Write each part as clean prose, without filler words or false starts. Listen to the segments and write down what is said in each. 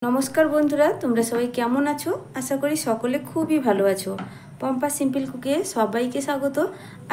नमस्कार बंधुरा तुम्हारा सबाई केमन आछो आशा करी सकले खूबই ভালো আছো। পম্পা সিম্পল কুকে সবাইকে স্বাগত।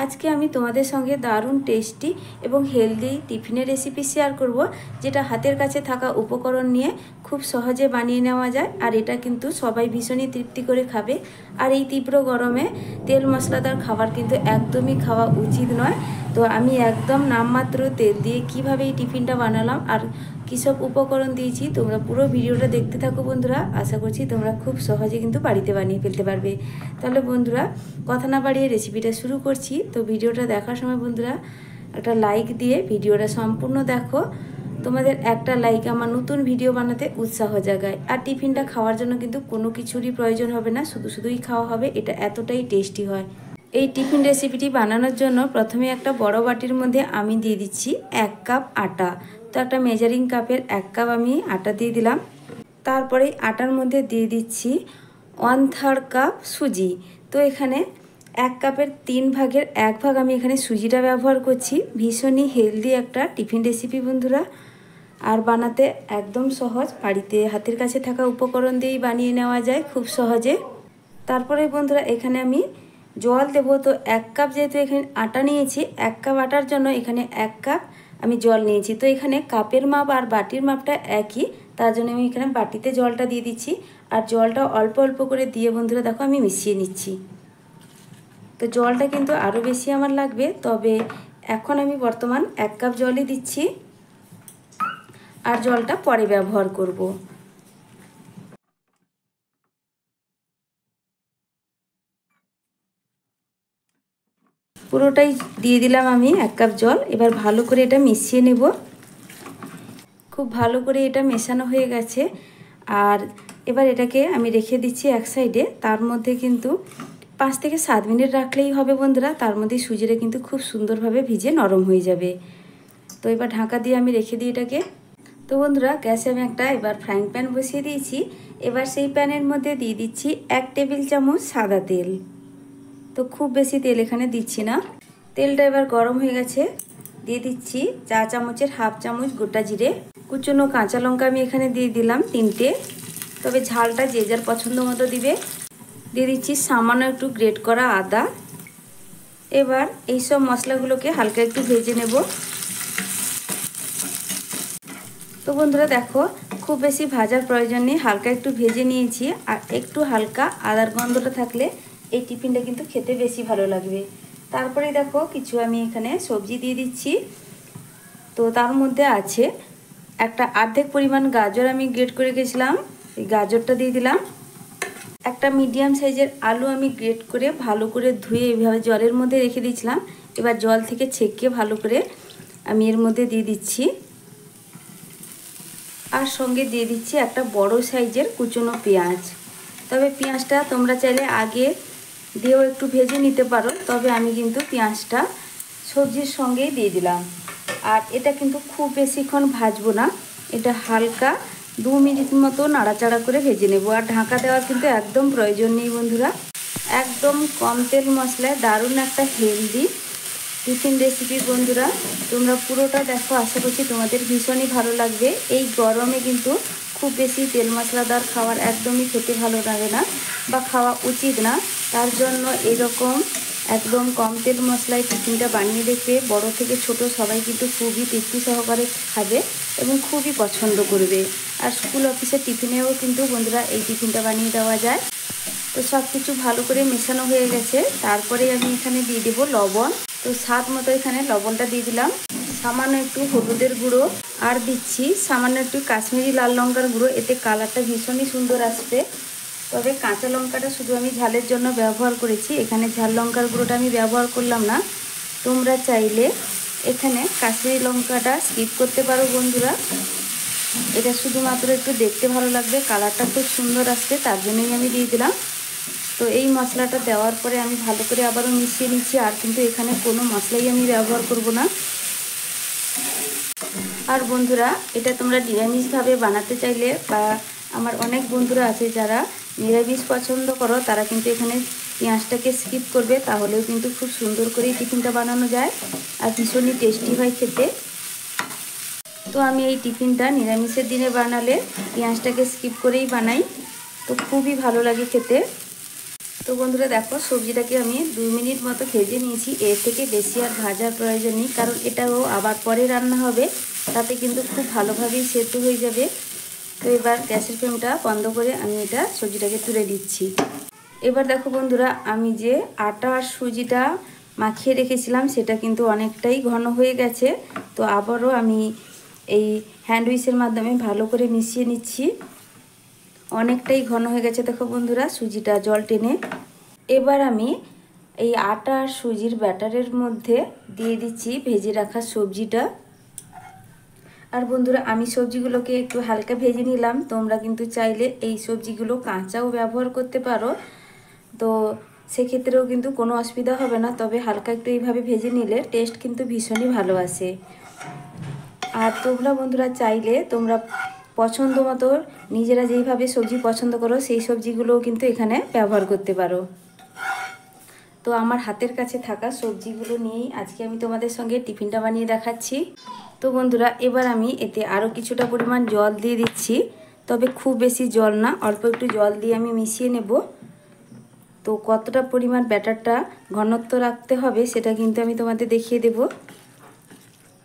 আজকে আমি তোমাদের সঙ্গে দারুণ টেস্টি এবং হেলদি টিফিনের রেসিপি শেয়ার করব, যেটা হাতের কাছে থাকা উপকরণ নিয়ে খুব সহজে বানিয়ে নেওয়া যায়। আর এটা কিন্তু সবাই ভীষণই তৃপ্তি করে খাবে। আর এই তীব্র গরমে তেল মশলাদার খাবার কিন্তু একদমই খাওয়া উচিত নয়। তো আমি একদম নামমাত্র তেল দিয়ে কিভাবে এই টিফিনটা বানালাম আর কী সব উপকরণ দিয়েছি, তোমরা পুরো ভিডিওটা দেখতে থাকো বন্ধুরা। আশা করছি তোমরা খুব সহজে কিন্তু বাড়িতে বানিয়ে ফেলতে পারবে। তাহলে বন্ধুরা কথা না বাড়িয়ে রেসিপিটা শুরু করছি। তো ভিডিওটা দেখার সময় বন্ধুরা একটা লাইক দিয়ে ভিডিওটা সম্পূর্ণ দেখো। তোমাদের একটা লাইক আমার নতুন ভিডিও বানাতে উৎসাহ জাগায়। আর টিফিনটা খাওয়ার জন্য কিন্তু কোনো কিছুরই প্রয়োজন হবে না, শুধুই খাওয়া হবে। এটা এতটাই টেস্টি হয়। এই টিফিন রেসিপিটি বানানোর জন্য প্রথমে একটা বড় বাটির মধ্যে আমি দিয়ে দিচ্ছি 1 কাপ আটা। তো একটা মেজারিং কাপের 1 কাপ আমি আটা দিয়ে দিলাম। তারপরে আটার মধ্যে দিয়ে দিচ্ছি 1/3 কাপ সুজি। তো এখানে 1 কাপের 3 ভাগের 1 ভাগ আমি এখানে সুজিটা ব্যবহার করছি। ভীষণই হেলদি একটা টিফিন রেসিপি বন্ধুরা, আর বানাতে একদম সহজ। বাড়িতে হাতের কাছে থাকা উপকরণ দিয়েই বানিয়ে নেওয়া যায় খুব সহজে। তারপরে বন্ধুরা এখানে আমি জল দেবো। তো 1 কাপ যেহেতু এখানে আটা নিয়েছি, 1 কাপ আটার জন্য এখানে 1 কাপ আমি জল নিয়েছি। তো এখানে কাপের মাপ আর বাটির মাপটা একই, তার জন্য আমি এখানে বাটিতে জলটা দিয়ে দিচ্ছি। আর জলটা অল্প অল্প করে দিয়ে বন্ধুরা দেখো আমি মিশিয়ে নিচ্ছি। তো জলটা কিন্তু আরও বেশি আমার লাগবে, তবে এখন আমি বর্তমান 1 কাপ জলই দিচ্ছি, আর জলটা পরে ব্যবহার করব। পুরোটাই দিয়ে দিলাম আমি 1 কাপ জল। এবার ভালো করে এটা মিশিয়ে নেব। খুব ভালো করে এটা মেশানো হয়ে গেছে। আর এবার এটাকে আমি রেখে দিচ্ছি এক সাইডে। তার মধ্যে কিন্তু 5 থেকে 7 মিনিট রাখলেই হবে বন্ধুরা। তার মধ্যে সুজিটা কিন্তু খুব সুন্দরভাবে ভিজে নরম হয়ে যাবে। তো এবার ঢাকা দিয়ে আমি রেখে দিই এটাকে। তো বন্ধুরা গ্যাসে আমি একটা এবার ফ্রাইং প্যান বসিয়ে দিয়েছি। এবার সেই প্যানের মধ্যে দিয়ে দিচ্ছি 1 টেবিল চামচ সাদা তেল। তো খুব বেশি তেল এখানে দিচ্ছি না। তেলটা এবার গরম হয়ে গেছে। দিয়ে দিচ্ছি চা চামচের 1/2 চামচ গোটা জিরে। কুচনো কাঁচা লঙ্কা আমি এখানে দিয়ে দিলাম 3টে, তবে ঝালটা যে যার পছন্দ মতো দিবে। দিয়ে দিচ্ছি সামান্য একটু গ্রেট করা আদা। এবার এই সব মশলাগুলোকে হালকা একটু ভেজে নেব। তো বন্ধুরা দেখো খুব বেশি ভাজার প্রয়োজন নেই, হালকা একটু ভেজে নিয়েছি। আর একটু হালকা আদার গন্ধটা থাকলে এই টিফিনটা কিন্তু খেতে বেশি ভালো লাগবে। তারপরে দেখো কিছু আমি এখানে সবজি দিয়ে দিচ্ছি। তো তার মধ্যে আছে একটা অর্ধেক পরিমাণ গাজর আমি গ্রেট করে গেছিলাম, এই গাজরটা দিয়ে দিলাম। একটা মিডিয়াম সাইজের আলু আমি গ্রেট করে ভালো করে ধুয়ে এইভাবে জলের মধ্যে রেখে দিয়েছিলাম। এবার জল থেকে ছেঁকে ভালো করে আমি এর মধ্যে দিয়ে দিচ্ছি। আর সঙ্গে দিয়ে দিচ্ছি একটা বড় সাইজের কুচনো পেঁয়াজ। তবে পেঁয়াজটা তোমরা চাইলে আগে দিয়েও একটু ভেজে নিতে পারো, তবে আমি কিন্তু পেঁয়াজটা সবজির সঙ্গেই দিয়ে দিলাম। আর এটা কিন্তু খুব বেশিক্ষণ ভাজবো না, এটা হালকা 2 মিনিট মতো নাড়াচাড়া করে ভেজে নেব। আর ঢাকা দেওয়ার কিন্তু একদম প্রয়োজন নেই বন্ধুরা। একদম কম তেল মশলায় দারুণ একটা হেলদি টিফিন রেসিপি বন্ধুরা। তোমরা পুরোটা দেখো, আশা করছি তোমাদের ভীষণই ভালো লাগবে। এই গরমে কিন্তু খুব বেশি তেল মশলাদার খাবার একদমই খেতে ভালো লাগে না বা খাওয়া উচিত না। তার জন্য এরকম একদম কম তেল মশলায় টিফিনটা বানিয়ে দেখবে। বড় থেকে ছোট সবাই কিন্তু খুবই তৃপ্তি সহকারে খাবে এবং খুবই পছন্দ করবে। আর স্কুল অফিসের টিফিনেও কিন্তু বন্ধুরা এই টিফিনটা বানিয়ে দেওয়া যায়। তো সব কিছু ভালো করে মেশানো হয়ে গেছে। তারপরে আমি এখানে দিয়ে দেবো লবণ। তো স্বাদ মতো এখানে লবণটা দিয়ে দিলাম, সামান্য একটু হলুদের গুঁড়ো, আর দিচ্ছি সামান্য একটু কাশ্মীরি লাল লঙ্কার গুঁড়ো। এতে কালারটা ভীষণই সুন্দর আসবে। তবে কাঁচা লঙ্কাটা শুধু আমি ঝালের জন্য ব্যবহার করেছি, এখানে ঝাল লঙ্কার গুঁড়োটা আমি ব্যবহার করলাম না। তোমরা চাইলে এখানে কাশ্মীরি লঙ্কাটা স্কিপ করতে পারো বন্ধুরা। এটা শুধুমাত্র একটু দেখতে ভালো লাগবে, কালারটা খুব সুন্দর আসবে, তার জন্যই আমি দিয়ে দিলাম। তো এই মশলাটা দেওয়ার পরে আমি ভালো করে আবারও মিশিয়ে নিচ্ছি। আর কিন্তু এখানে কোনো মশলাই আমি ব্যবহার করব না। আর বন্ধুরা এটা তোমরা নিরামিষভাবে বানাতে চাইলে, বা আমার অনেক বন্ধুরা আছে যারা নিরামিষ পছন্দ করো, তারা কিন্তু এখানে পেঁয়াজটাকে স্কিপ করবে, তাহলেও কিন্তু খুব সুন্দর করে টিফিনটা বানানো যায় আর ভীষণই টেস্টি হয় খেতে। তো আমি এই টিফিনটা নিরামিষের দিনে বানালে পেঁয়াজটাকে স্কিপ করেই বানাই, তো খুবই ভালো লাগে খেতে। তো বন্ধুরা দেখো, সবজিটাকে আমি 2 মিনিট মতো ভেজে নিয়েছি। এর থেকে বেশি আর ভাজার প্রয়োজন নেই, কারণ এটাও আবার পরে রান্না হবে, তাতে কিন্তু খুব ভালোভাবেই সেদ্ধ হয়ে যাবে। তো এবার গ্যাসের ফ্লেমটা বন্ধ করে আমি এটা সবজিটাকে তুলে দিচ্ছি। এবার দেখো বন্ধুরা, আমি যে আটা আর সুজিটা মাখিয়ে রেখেছিলাম সেটা কিন্তু অনেকটাই ঘন হয়ে গেছে। তো আবারও আমি এই হ্যান্ড উইচের মাধ্যমে ভালো করে মিশিয়ে নিচ্ছি। অনেকটাই ঘন হয়ে গেছে দেখো বন্ধুরা, সুজিটা জল টেনে। এবার আমি এই আটা আর সুজির ব্যাটারের মধ্যে দিয়ে দিচ্ছি ভেজে রাখা সবজিটা। আর বন্ধুরা, আমি সবজিগুলোকে একটু হালকা ভেজে নিলাম। তোমরা কিন্তু চাইলে এই সবজিগুলো কাঁচাও ব্যবহার করতে পারো, তো সেক্ষেত্রেও কিন্তু কোনো অসুবিধা হবে না। তবে হালকা একটু এইভাবে ভেজে নিলে টেস্ট কিন্তু ভীষণই ভালো আসে। আর তোমরা বন্ধুরা চাইলে তোমরা পছন্দ মতো নিজেরা যেইভাবে সবজি পছন্দ করো সেই সবজিগুলোও কিন্তু এখানে ব্যবহার করতে পারো। তো আমার হাতের কাছে থাকা সবজিগুলো নিয়েই আজকে আমি তোমাদের সঙ্গে টিফিনটা বানিয়ে দেখাচ্ছি। তো বন্ধুরা, এবার আমি এতে আরও কিছুটা পরিমাণ জল দিয়ে দিচ্ছি, তবে খুব বেশি জল না, অল্প একটু জল দিয়ে আমি মিশিয়ে নেব। তো কতটা পরিমাণ ব্যাটারটা ঘনত্ব রাখতে হবে সেটা কিন্তু আমি তোমাদের দেখিয়ে দেব।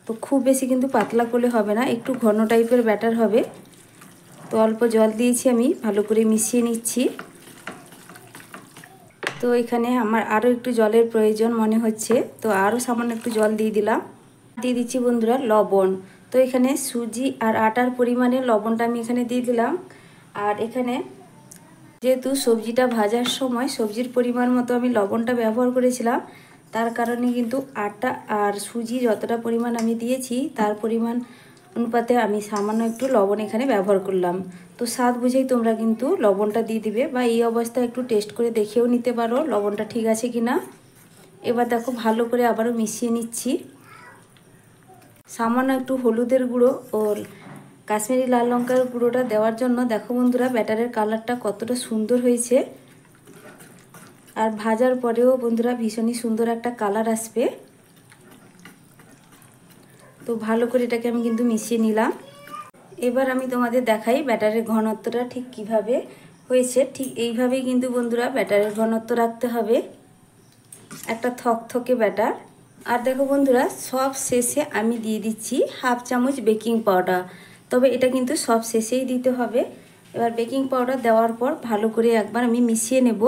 তো খুব বেশি কিন্তু পাতলা করলে হবে না, একটু ঘন টাইপের ব্যাটার হবে। তো অল্প জল দিয়েছি, আমি ভালো করে মিশিয়ে নিচ্ছি। তো এখানে আমার আরও একটু জলের প্রয়োজন মনে হচ্ছে, তো আরও সামান্য একটু জল দিয়ে দিলাম। দিয়ে দিচ্ছি বন্ধুরা লবণ। তো এখানে সুজি আর আটার পরিমাণে লবণটা আমি এখানে দিয়ে দিলাম। আর এখানে যেহেতু সবজিটা ভাজার সময় সবজির পরিমাণ মতো আমি লবণটা ব্যবহার করেছিলাম, তার কারণে কিন্তু আটা আর সুজি যতটা পরিমাণ আমি দিয়েছি তার পরিমাণ অনুপাতে আমি সামান্য একটু লবণ এখানে ব্যবহার করলাম। তো স্বাদ বুঝেই তোমরা কিন্তু লবণটা দিয়ে দিবে, বা এই অবস্থায় একটু টেস্ট করে দেখেও নিতে পারো লবণটা ঠিক আছে কিনা। এবার দেখো ভালো করে আবারও মিশিয়ে নিচ্ছি। সামান্য একটু হলুদের গুঁড়ো ও কাশ্মীরি লাল লঙ্কার গুঁড়োটা দেওয়ার জন্য দেখো বন্ধুরা ব্যাটারের কালারটা কতটা সুন্দর হয়েছে। আর ভাজার পরেও বন্ধুরা ভীষণই সুন্দর একটা কালার আসবে। তো ভালো করে এটাকে আমি কিন্তু মিশিয়ে নিলাম। এবার আমি তোমাদের দেখাই ব্যাটারের ঘনত্বটা ঠিক কিভাবে হয়েছে। ঠিক এইভাবেই কিন্তু বন্ধুরা ব্যাটারের ঘনত্ব রাখতে হবে, একটা থকথকে ব্যাটার। আর দেখো বন্ধুরা, সব শেষে আমি দিয়ে দিচ্ছি 1/2 চামচ বেকিং পাউডার, তবে এটা কিন্তু সব শেষেই দিতে হবে। এবার বেকিং পাউডার দেওয়ার পর ভালো করে একবার আমি মিশিয়ে নেব।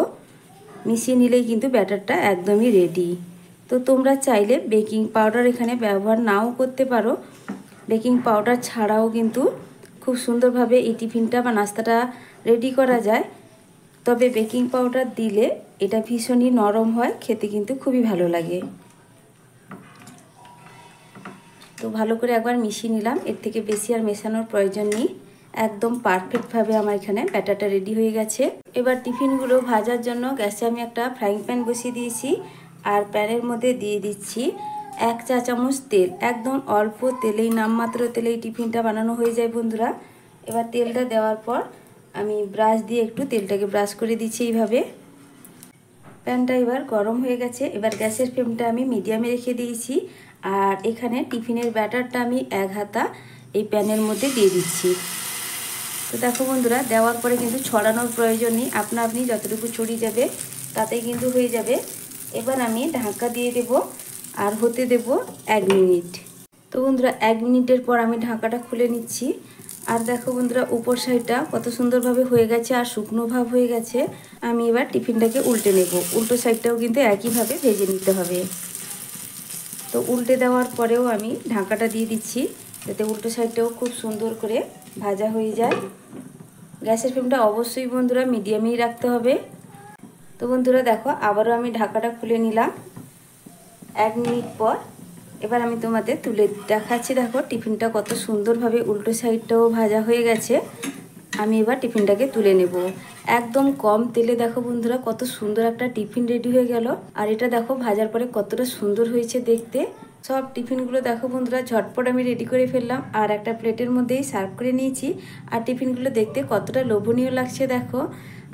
মিশিয়ে নিলেই কিন্তু ব্যাটারটা একদমই রেডি। তো তোমরা চাইলে বেকিং পাউডার এখানে ব্যবহার নাও করতে পারো, বেকিং পাউডার ছাড়াও কিন্তু খুব সুন্দরভাবে এই টিফিনটা বা নাস্তাটা রেডি করা যায়। তবে বেকিং পাউডার দিলে এটা ভীষণই নরম হয়, খেতে কিন্তু খুবই ভালো লাগে। তো ভালো করে একবার মিশিয়ে নিলাম, এর থেকে বেশি আর মেশানোর প্রয়োজন নেই। একদম পারফেক্টভাবে আমার এখানে ব্যাটারটা রেডি হয়ে গেছে। এবার টিফিনগুলো ভাজার জন্য গ্যাসে আমি একটা ফ্রাইং প্যান বসিয়ে দিয়েছি, আর প্যানের মধ্যে দিয়ে দিচ্ছি 1 চা চামচ তেল। একদম অল্প তেলেই, নামমাত্র তেলেই টিফিনটা বানানো হয়ে যায় বন্ধুরা। এবার তেলটা দেওয়ার পর আমি ব্রাশ দিয়ে একটু তেলটাকে ব্রাশ করে দিচ্ছি এইভাবে। প্যানটা এবার গরম হয়ে গেছে। এবার গ্যাসের ফ্লেমটা আমি মিডিয়ামে রেখে দিয়েছি, আর এখানে টিফিনের ব্যাটারটা আমি 1 হাতা এই প্যানের মধ্যে দিয়ে দিচ্ছি। তো দেখো বন্ধুরা, দেওয়ার পরে কিন্তু ছড়ানোর প্রয়োজন নেই, আপনা আপনি যতটুকু ছড়িয়ে যাবে তাতেই কিন্তু হয়ে যাবে। এবার আমি ঢাকা দিয়ে দেব আর হতে দেব 1 মিনিট। তো বন্ধুরা 1 মিনিটের পর আমি ঢাকাটা খুলে নিচ্ছি। আর দেখো বন্ধুরা, উপর সাইডটা কত সুন্দরভাবে হয়ে গেছে আর শুকনো ভাব হয়ে গেছে। আমি এবার টিফিনটাকে উল্টে নেব। উল্টো সাইডটাও কিন্তু একইভাবে ভেজে নিতে হবে। তো উল্টে দেওয়ার পরেও আমি ঢাকাটা দিয়ে দিচ্ছি, যাতে উল্টো সাইডটাও খুব সুন্দর করে ভাজা হয়ে যায়। গ্যাসের ফ্লেমটা অবশ্যই বন্ধুরা মিডিয়ামেই রাখতে হবে। তো বন্ধুরা দেখো, আবারও আমি ঢাকাটা খুলে নিলাম 1 মিনিট পর। এবার আমি তোমাদের তুলে দেখাচ্ছি। দেখো টিফিনটা কত সুন্দরভাবে উল্টো সাইডটাও ভাজা হয়ে গেছে। আমি এবার টিফিনটাকে তুলে নেব। একদম কম তেলে দেখো বন্ধুরা কত সুন্দর একটা টিফিন রেডি হয়ে গেল। আর এটা দেখো ভাজার পরে কতটা সুন্দর হয়েছে দেখতে। সব টিফিনগুলো দেখো বন্ধুরা ঝটপট আমি রেডি করে ফেললাম, আর একটা প্লেটের মধ্যেই সার্ভ করে নিয়েছি। আর টিফিনগুলো দেখতে কতটা লোভনীয় লাগছে দেখো,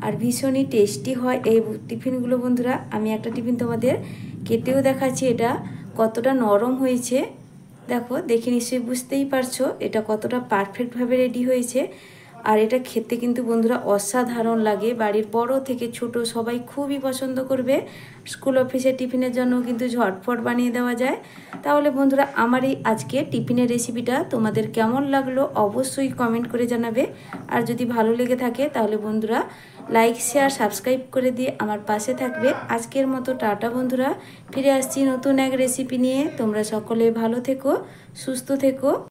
আর ভীষণই টেস্টি হয় এই টিফিনগুলো বন্ধুরা। আমি একটা টিফিন তোমাদের কেটেও দেখাচ্ছি, এটা কতটা নরম হয়েছে। দেখো, দেখে নিশ্চয়ই বুঝতেই পারছো এটা কতটা পারফেক্টভাবে রেডি হয়েছে। আর এটা খেতে কিন্তু বন্ধুরা অসাধারণ লাগে। বাড়ির বড় থেকে ছোট সবাই খুবই পছন্দ করবে। স্কুল অফিসে টিফিনের জন্য কিন্তু ঝটফট বানিয়ে দেওয়া যায়। তাহলে বন্ধুরা, আমার এই আজকে টিফিনের রেসিপিটা তোমাদের কেমন লাগলো অবশ্যই কমেন্ট করে জানাবে। আর যদি ভালো লেগে থাকে তাহলে বন্ধুরা লাইক, শেয়ার, সাবস্ক্রাইব করে দিয়ে আমার পাশে থাকবে। আজকের মতো টাটা বন্ধুরা, ফিরে আসছি নতুন এক রেসিপি নিয়ে। তোমরা সকলে ভালো থেকো, সুস্থ থেকো।